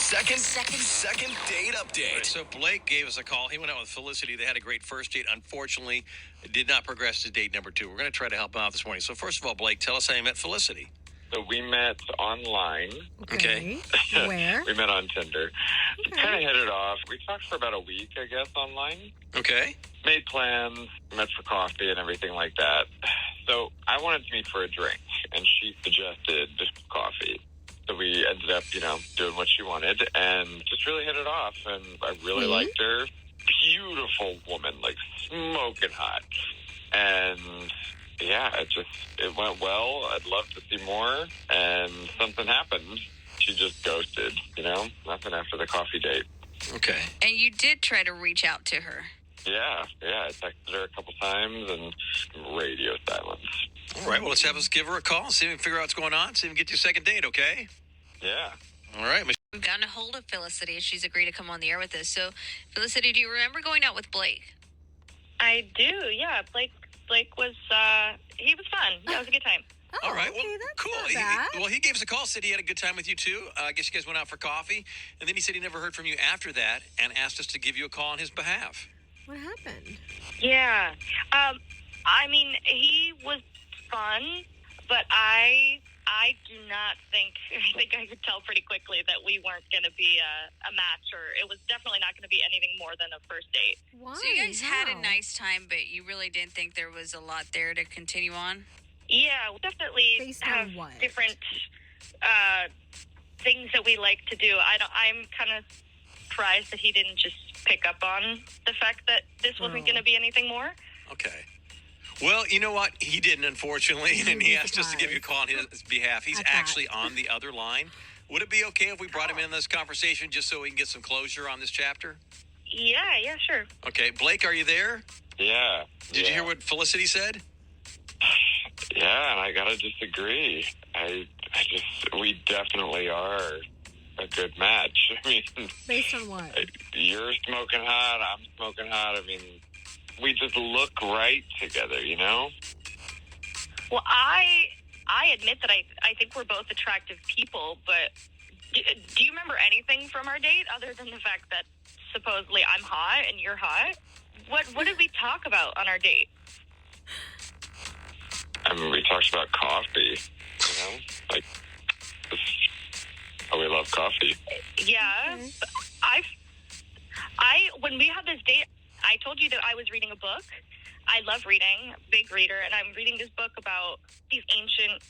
Second date update. Right, so Blake gave us a call. He went out with Felicity. They had a great first date. Unfortunately, it did not progress to date number 2. We're going to try to help him out this morning. So first of all, Blake, tell us how you met Felicity. So we met online. Okay. Where? We met on Tinder. Okay. Kind of hit it off. We talked for about a week, I guess, online. Okay. Made plans, met for coffee and everything like that. So I wanted to meet for a drink, and she suggested coffee. So we ended up, doing what she wanted and just really hit it off. And I really liked her. Beautiful woman, like smoking hot. And yeah, it went well. I'd love to see more. And something happened. She just ghosted, nothing after the coffee date. Okay. And you did try to reach out to her. Yeah. I texted her a couple times and radio silence. All right, well, let's give her a call, see if we can figure out what's going on, see if we can get you a second date, okay? Yeah. All right, We've gotten a hold of Felicity, and she's agreed to come on the air with us. So, Felicity, do you remember going out with Blake? I do, yeah. Blake was, he was fun. Yeah, it was a good time. Oh, all right, okay, well, that's cool. not bad. He gave us a call, said he had a good time with you, too. I guess you guys went out for coffee, and then he said he never heard from you after that and asked us to give you a call on his behalf. What happened? Yeah. He was fun, but I do not think I could tell pretty quickly that we weren't going to be a match, or it was definitely not going to be anything more than a first date. Why? So you guys had a How? nice time, but you really didn't think there was a lot there to continue on? Yeah, we definitely Based on have what? different things that we like to do. I'm kind of surprised that he didn't just pick up on the fact that this wasn't going to be anything more. Okay. Well, you know what? He didn't, unfortunately, and he asked us to give you a call on his behalf. He's actually on the other line. Would it be okay if we brought him in this conversation just so we can get some closure on this chapter? Yeah, sure. Okay. Blake, are you there? Yeah. Did you hear what Felicity said? Yeah, and I gotta disagree. We definitely are a good match. I mean, Based on what? you're smoking hot, I'm smoking hot. I mean, we just look right together, Well, I admit that I think we're both attractive people, but do you remember anything from our date other than the fact that supposedly I'm hot and you're hot? What did we talk about on our date? I mean, we talked about coffee, like how we love coffee. Yeah. Okay. When we had this date, I told you that I was reading a book. I love reading, big reader, and I'm reading this book about these ancient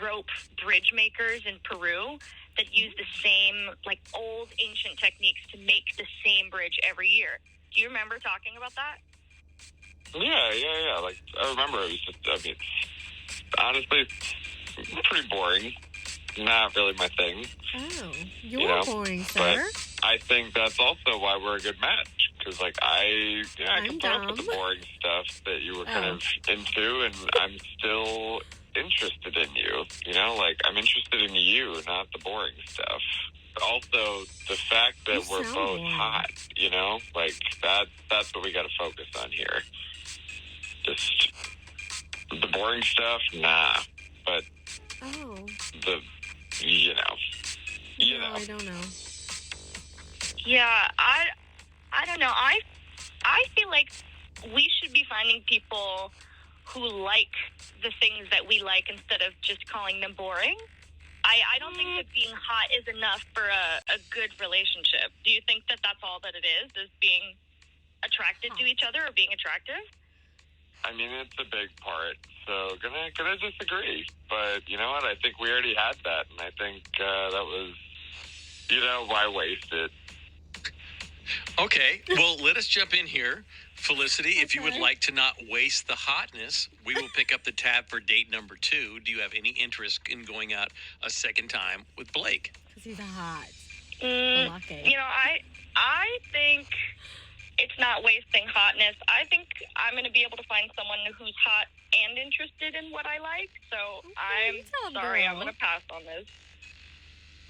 rope bridge makers in Peru that use the same, old ancient techniques to make the same bridge every year. Do you remember talking about that? Yeah. Like, I remember it was just, honestly, pretty boring. Not really my thing. Oh, you're boring, sir. But I think that's also why we're a good match. Because, I can put up with the boring stuff that you were kind of into, and I'm still interested in you. I'm interested in you, not the boring stuff. Also, the fact that we're both boring. hot, that's what we got to focus on here. Just the boring stuff, nah. But the, No, I don't know. Yeah, I don't know. I feel like we should be finding people who like the things that we like instead of just calling them boring. I don't think that being hot is enough for a good relationship. Do you think that that's all that it is being attracted to each other or being attractive? I mean, it's a big part, so gonna disagree. But you know what? I think we already had that, and I think that was, why waste it? Okay, well, let us jump in here. Felicity, if you would like to not waste the hotness, we will pick up the tab for date number 2. Do you have any interest in going out a second time with Blake? Because he's hot. I think it's not wasting hotness. I think I'm going to be able to find someone who's hot and interested in what I like. So I'm sorry, I'm going to pass on this.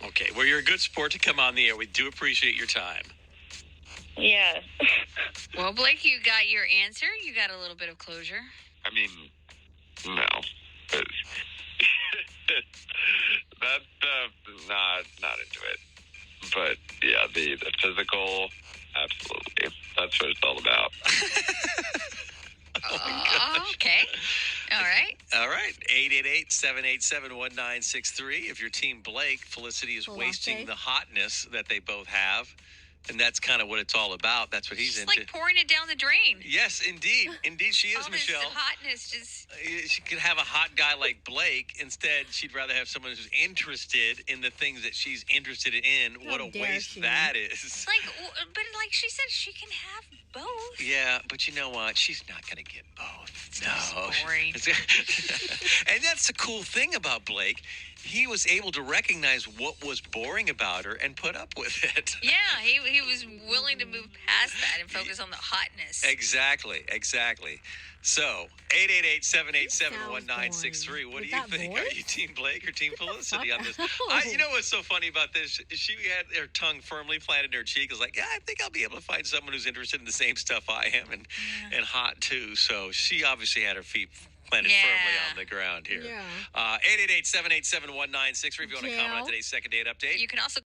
Okay, well, you're a good sport to come on the air. We do appreciate your time. Yeah. Well, Blake, you got your answer. You got a little bit of closure. I mean, no. That stuff, not into it. But yeah, the physical, absolutely. That's what it's all about. Okay. All right. All right. 888-787-1963. If you're Team Blake, Felicity is Full wasting latte. the hotness that they both have. And that's kind of what it's all about. That's what he's She's into. like pouring it down the drain. Yes, indeed. Indeed, she is, All this Michelle. hotness just. She could have a hot guy like Blake. Instead, she'd rather have someone who's interested in the things that she's interested in. How What a dare waste she. that is. But like she said, she can have both. Yeah, but you know what? She's not going to get both. No. just boring. And that's the cool thing about Blake. He was able to recognize what was boring about her and put up with it. Yeah, he was willing to move past that and focus on the hotness. Exactly. So, 888-787-1963. What With do you that think? voice? Are you Team Blake or Team Felicity on this? No. You know what's so funny about this? She had her tongue firmly planted in her cheek. It was like, yeah, I think I'll be able to find someone who's interested in the same stuff I am and hot too. So she obviously had her feet planted firmly on the ground here. Yeah. 888-787-1963 if you want to comment on Jail. today's second date update. You can also